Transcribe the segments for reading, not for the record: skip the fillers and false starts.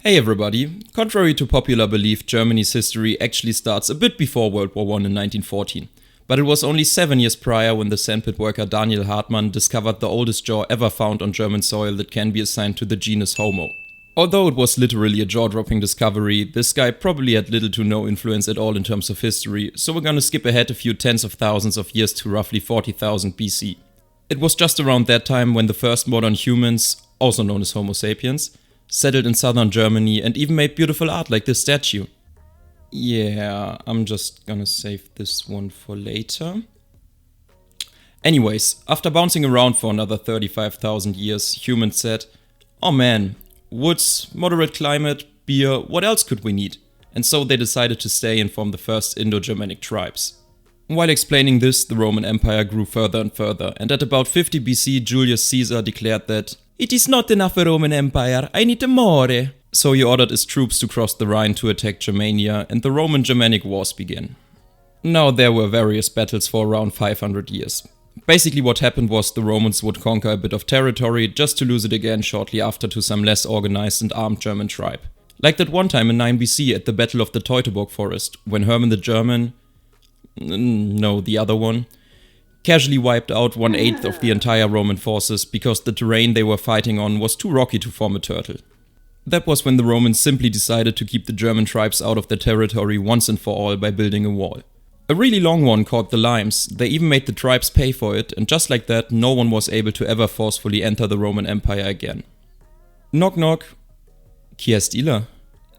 Hey everybody, contrary to popular belief, Germany's history actually starts a bit before World War I in 1914. But it was only 7 years prior when the sandpit worker Daniel Hartmann discovered the oldest jaw ever found on German soil that can be assigned to the genus Homo. Although it was literally a jaw-dropping discovery, this guy probably had little to no influence at all in terms of history, so we're gonna skip ahead a few tens of thousands of years to roughly 40,000 BC. It was just around that time when the first modern humans, also known as Homo sapiens, settled in southern Germany and even made beautiful art like this statue. Yeah, I'm just gonna save this one for later. Anyways, after bouncing around for another 35,000 years, humans said, oh man, woods, moderate climate, beer, what else could we need? And so they decided to stay and form the first Indo-Germanic tribes. While explaining this, the Roman Empire grew further and further, and at about 50 BC, Julius Caesar declared that it is not enough a Roman Empire, I need more. So he ordered his troops to cross the Rhine to attack Germania, and the Roman-Germanic Wars began. Now there were various battles for around 500 years. Basically what happened was the Romans would conquer a bit of territory just to lose it again shortly after to some less organized and armed German tribe. Like that one time in 9 BC at the Battle of the Teutoburg Forest, when Hermann the German, the other one, casually wiped out 1/8 of the entire Roman forces because the terrain they were fighting on was too rocky to form a turtle. That was when the Romans simply decided to keep the German tribes out of their territory once and for all by building a wall. A really long one called the Limes. They even made the tribes pay for it, and just like that, no one was able to ever forcefully enter the Roman Empire again. Knock knock. Qui est là?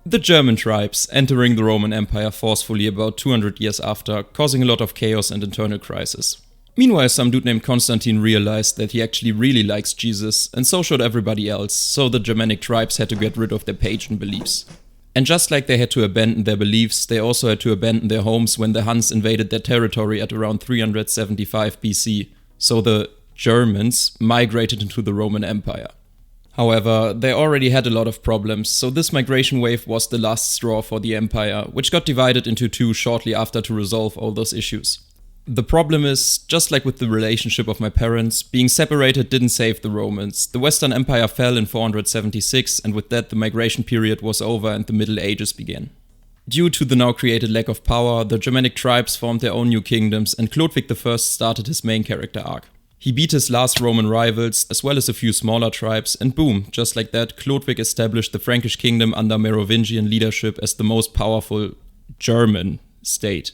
The German tribes entering the Roman Empire forcefully about 200 years after, causing a lot of chaos and internal crisis. Meanwhile, some dude named Constantine realized that he actually really likes Jesus, and so should everybody else, so the Germanic tribes had to get rid of their pagan beliefs. And just like they had to abandon their beliefs, they also had to abandon their homes when the Huns invaded their territory at around 375 BC, so the Germans migrated into the Roman Empire. However, they already had a lot of problems, so this migration wave was the last straw for the empire, which got divided into two shortly after to resolve all those issues. The problem is, just like with the relationship of my parents, being separated didn't save the Romans. The Western Empire fell in 476, and with that the migration period was over and the Middle Ages began. Due to the now created lack of power, the Germanic tribes formed their own new kingdoms, and Chlodwig I started his main character arc. He beat his last Roman rivals, as well as a few smaller tribes, and boom, just like that, Chlodwig established the Frankish kingdom under Merovingian leadership as the most powerful German state.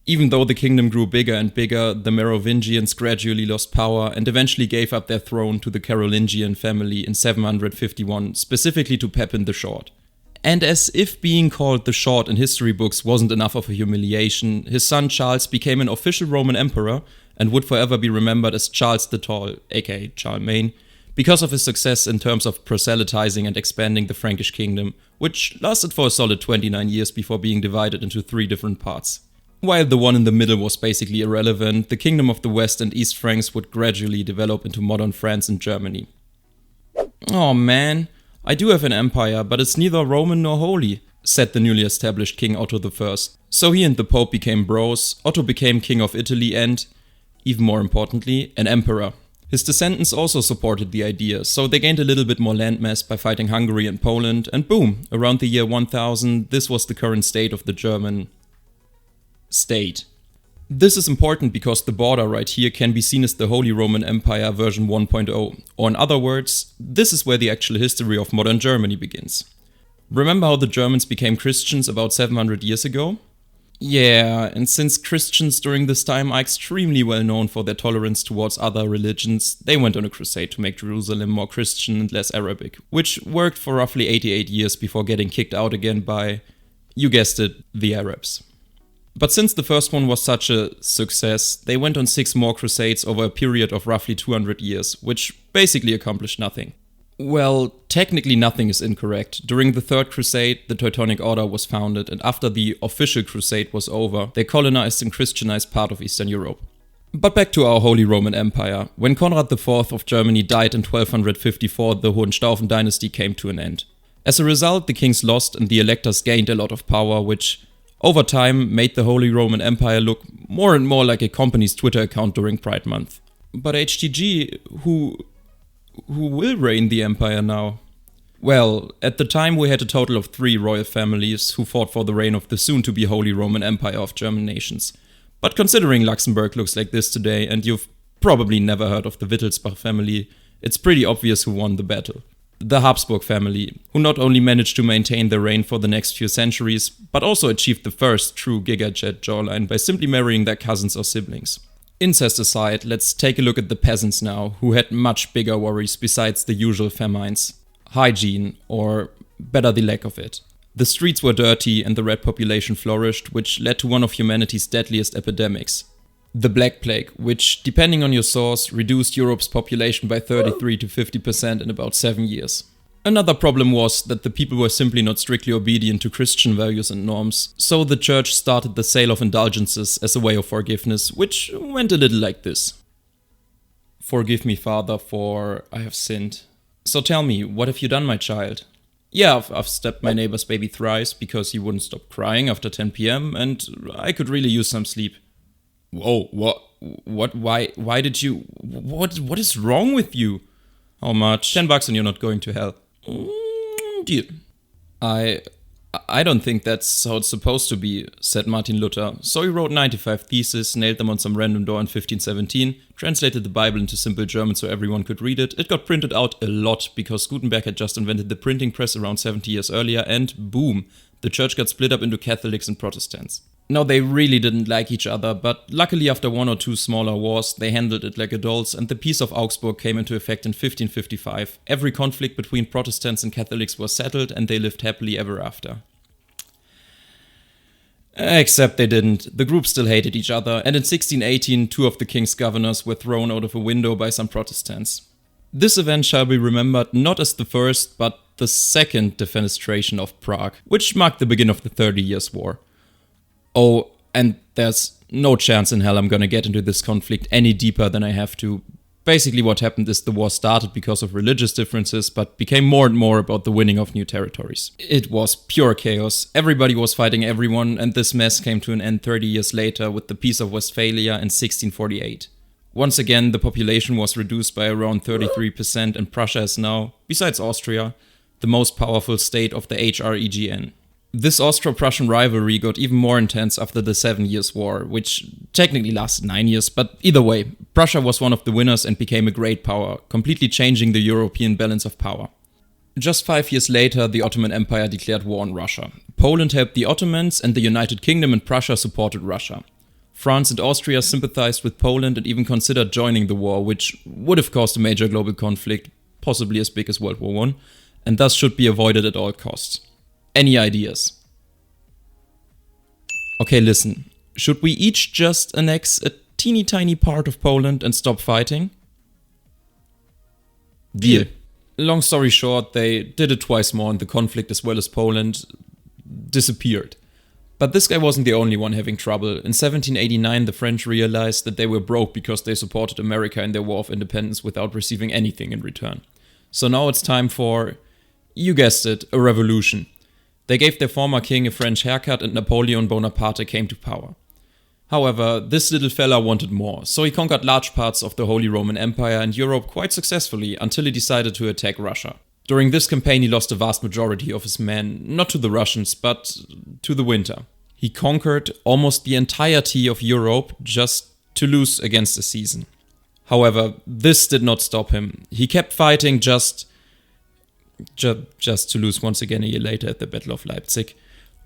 Even though the kingdom grew bigger and bigger, the Merovingians gradually lost power and eventually gave up their throne to the Carolingian family in 751, specifically to Pepin the Short. And as if being called the Short in history books wasn't enough of a humiliation, his son Charles became an official Roman emperor and would forever be remembered as Charles the Tall, aka Charlemagne, because of his success in terms of proselytizing and expanding the Frankish kingdom, which lasted for a solid 29 years before being divided into 3 different parts. While the one in the middle was basically irrelevant, the Kingdom of the West and East Franks would gradually develop into modern France and Germany. Oh man, I do have an empire, but it's neither Roman nor holy, said the newly established King Otto I. So he and the Pope became bros, Otto became King of Italy and, even more importantly, an emperor. His descendants also supported the idea, so they gained a little bit more landmass by fighting Hungary and Poland, and boom, around the year 1000, this was the current state of the German state. This is important because the border right here can be seen as the Holy Roman Empire version 1.0, or in other words, this is where the actual history of modern Germany begins. Remember how the Germans became Christians about 700 years ago? Yeah, and since Christians during this time are extremely well known for their tolerance towards other religions, they went on a crusade to make Jerusalem more Christian and less Arabic, which worked for roughly 88 years before getting kicked out again by, you guessed it, the Arabs. But since the first one was such a success, they went on 6 more crusades over a period of roughly 200 years, which basically accomplished nothing. Well, technically nothing is incorrect. During the Third Crusade, the Teutonic Order was founded, and after the official crusade was over, they colonized and Christianized part of Eastern Europe. But back to our Holy Roman Empire. When Conrad IV of Germany died in 1254, the Hohenstaufen dynasty came to an end. As a result, the kings lost and the electors gained a lot of power, which over time made the Holy Roman Empire look more and more like a company's Twitter account during Pride Month. But HTG, who will reign the empire now? Well, at the time we had a total of 3 royal families who fought for the reign of the soon-to-be Holy Roman Empire of German nations. But considering Luxembourg looks like this today, and you've probably never heard of the Wittelsbach family, it's pretty obvious who won the battle. The Habsburg family, who not only managed to maintain their reign for the next few centuries, but also achieved the first true gigajet jawline by simply marrying their cousins or siblings. Incest aside, let's take a look at the peasants now, who had much bigger worries besides the usual famines. Hygiene, or better the lack of it. The streets were dirty and the rat population flourished, which led to one of humanity's deadliest epidemics. The Black Plague, which, depending on your source, reduced Europe's population by 33 to 50% in about 7 years. Another problem was that the people were simply not strictly obedient to Christian values and norms, so the church started the sale of indulgences as a way of forgiveness, which went a little like this. Forgive me, Father, for I have sinned. So tell me, what have you done, my child? Yeah, I've stabbed my neighbor's baby thrice because he wouldn't stop crying after 10 p.m. and I could really use some sleep. Whoa, why did you, what is wrong with you? How much? $10 and you're not going to hell. Deal. I don't think that's how it's supposed to be, said Martin Luther. So he wrote 95 theses, nailed them on some random door in 1517, translated the Bible into simple German so everyone could read it. It got printed out a lot because Gutenberg had just invented the printing press around 70 years earlier, and boom, the church got split up into Catholics and Protestants. Now, they really didn't like each other, but luckily after 1 or 2 smaller wars, they handled it like adults, and the Peace of Augsburg came into effect in 1555. Every conflict between Protestants and Catholics was settled, and they lived happily ever after. Except they didn't. The groups still hated each other, and in 1618, 2 of the king's governors were thrown out of a window by some Protestants. This event shall be remembered not as the first, but the second defenestration of Prague, which marked the beginning of the 30 Years' War. Oh, and there's no chance in hell I'm gonna get into this conflict any deeper than I have to. Basically what happened is the war started because of religious differences, but became more and more about the winning of new territories. It was pure chaos, everybody was fighting everyone, and this mess came to an end 30 years later with the Peace of Westphalia in 1648. Once again, the population was reduced by around 33%, and Prussia is now, besides Austria, the most powerful state of the HREGN. This Austro-Prussian rivalry got even more intense after the 7 Years' War, which technically lasted 9 years, but either way, Prussia was one of the winners and became a great power, completely changing the European balance of power. Just 5 years later, the Ottoman Empire declared war on Russia. Poland helped the Ottomans, and the United Kingdom and Prussia supported Russia. France and Austria sympathized with Poland and even considered joining the war, which would have caused a major global conflict, possibly as big as World War I, and thus should be avoided at all costs. Any ideas? Okay, listen. Should we each just annex a teeny tiny part of Poland and stop fighting? Deal. Long story short, they did it twice more and the conflict, as well as Poland, disappeared. But this guy wasn't the only one having trouble. In 1789, the French realized that they were broke because they supported America in their war of independence without receiving anything in return. So now it's time for, you guessed it, a revolution. They gave their former king a French haircut and Napoleon Bonaparte came to power. However, this little fella wanted more, so he conquered large parts of the Holy Roman Empire and Europe quite successfully until he decided to attack Russia. During this campaign he lost a vast majority of his men, not to the Russians, but to the winter. He conquered almost the entirety of Europe just to lose against the season. However, this did not stop him. He kept fighting just to lose once again a year later at the Battle of Leipzig,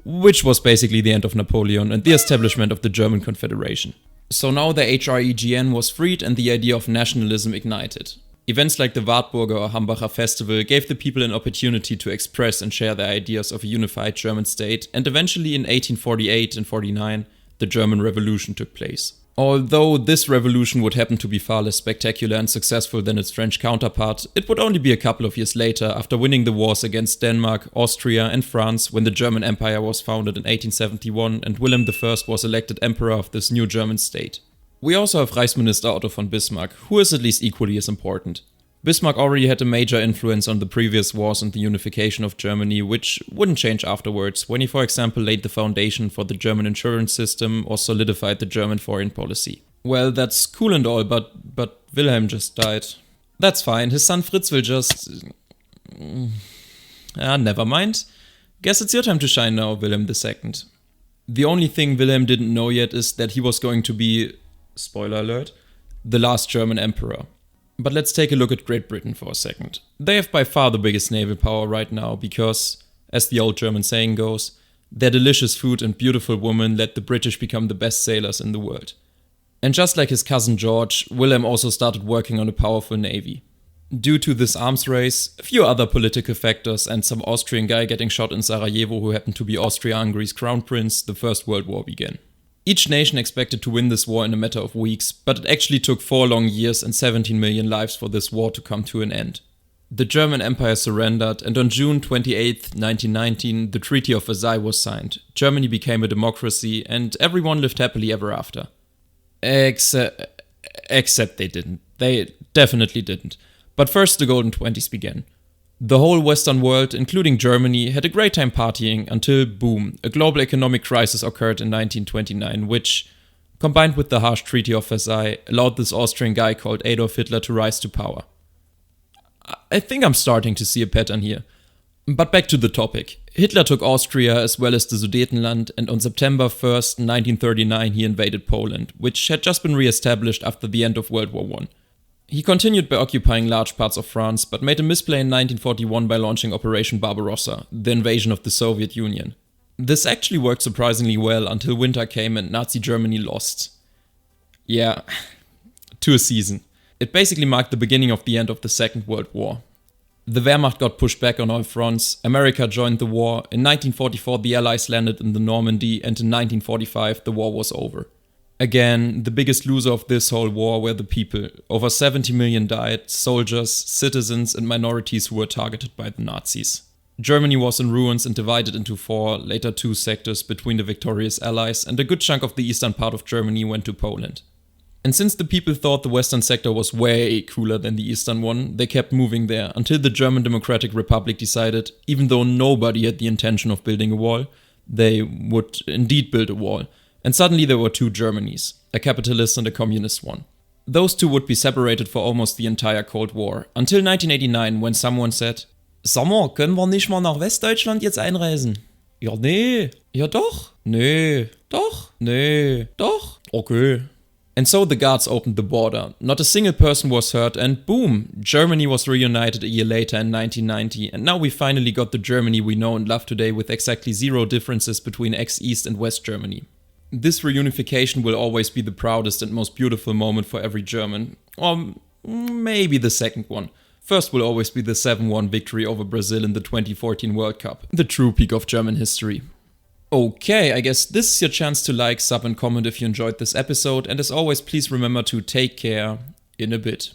which was basically the end of Napoleon and the establishment of the German Confederation. So now the HREGN was freed and the idea of nationalism ignited. Events like the Wartburger or Hambacher Festival gave the people an opportunity to express and share their ideas of a unified German state, and eventually in 1848 and 49, the German Revolution took place. Although this revolution would happen to be far less spectacular and successful than its French counterpart, it would only be a couple of years later, after winning the wars against Denmark, Austria and France, when the German Empire was founded in 1871 and Wilhelm I was elected emperor of this new German state. We also have Reichsminister Otto von Bismarck, who is at least equally as important. Bismarck already had a major influence on the previous wars and the unification of Germany, which wouldn't change afterwards, when he, for example, laid the foundation for the German insurance system or solidified the German foreign policy. Well, that's cool and all, but Wilhelm just died. That's fine, his son Fritz will just... Never mind. Guess it's your time to shine now, Wilhelm II. The only thing Wilhelm didn't know yet is that he was going to be, spoiler alert, the last German emperor. But let's take a look at Great Britain for a second. They have by far the biggest naval power right now because, as the old German saying goes, their delicious food and beautiful women let the British become the best sailors in the world. And just like his cousin George, Wilhelm also started working on a powerful navy. Due to this arms race, a few other political factors, and some Austrian guy getting shot in Sarajevo who happened to be Austria-Hungary's crown prince, the First World War began. Each nation expected to win this war in a matter of weeks, but it actually took 4 long years and 17 million lives for this war to come to an end. The German Empire surrendered, and on June 28, 1919, the Treaty of Versailles was signed. Germany became a democracy, and everyone lived happily ever after. Except they didn't. They definitely didn't. But first the Golden Twenties began. The whole Western world, including Germany, had a great time partying until, boom, a global economic crisis occurred in 1929, which, combined with the harsh Treaty of Versailles, allowed this Austrian guy called Adolf Hitler to rise to power. I think I'm starting to see a pattern here. But back to the topic. Hitler took Austria as well as the Sudetenland, and on September 1st, 1939 he invaded Poland, which had just been re-established after the end of World War I. He continued by occupying large parts of France, but made a misplay in 1941 by launching Operation Barbarossa, the invasion of the Soviet Union. This actually worked surprisingly well until winter came and Nazi Germany lost. Yeah, to a season. It basically marked the beginning of the end of the Second World War. The Wehrmacht got pushed back on all fronts, America joined the war, in 1944 the Allies landed in the Normandy, and in 1945 the war was over. Again, the biggest loser of this whole war were the people. Over 70 million died, soldiers, citizens and minorities who were targeted by the Nazis. Germany was in ruins and divided into 4, later 2 sectors between the victorious Allies, and a good chunk of the eastern part of Germany went to Poland. And since the people thought the western sector was way cooler than the eastern one, they kept moving there, until the German Democratic Republic decided, even though nobody had the intention of building a wall, they would indeed build a wall. And suddenly there were 2 Germanys, a capitalist and a communist one. Those 2 would be separated for almost the entire Cold War, until 1989 when someone said, "Sag mal, können wir nicht mal nach Westdeutschland jetzt einreisen?" "Ja, nee." "Ja, doch." "Nee." "Doch." "Nee." "Doch." "Okay." And so the guards opened the border, not a single person was hurt, and boom, Germany was reunited a year later in 1990, and now we finally got the Germany we know and love today with exactly 0 differences between ex-East and West Germany. This reunification will always be the proudest and most beautiful moment for every German. Or maybe the second one. First will always be the 7-1 victory over Brazil in the 2014 World Cup. The true peak of German history. Okay, I guess this is your chance to like, sub and comment if you enjoyed this episode. And as always, please remember to take care in a bit.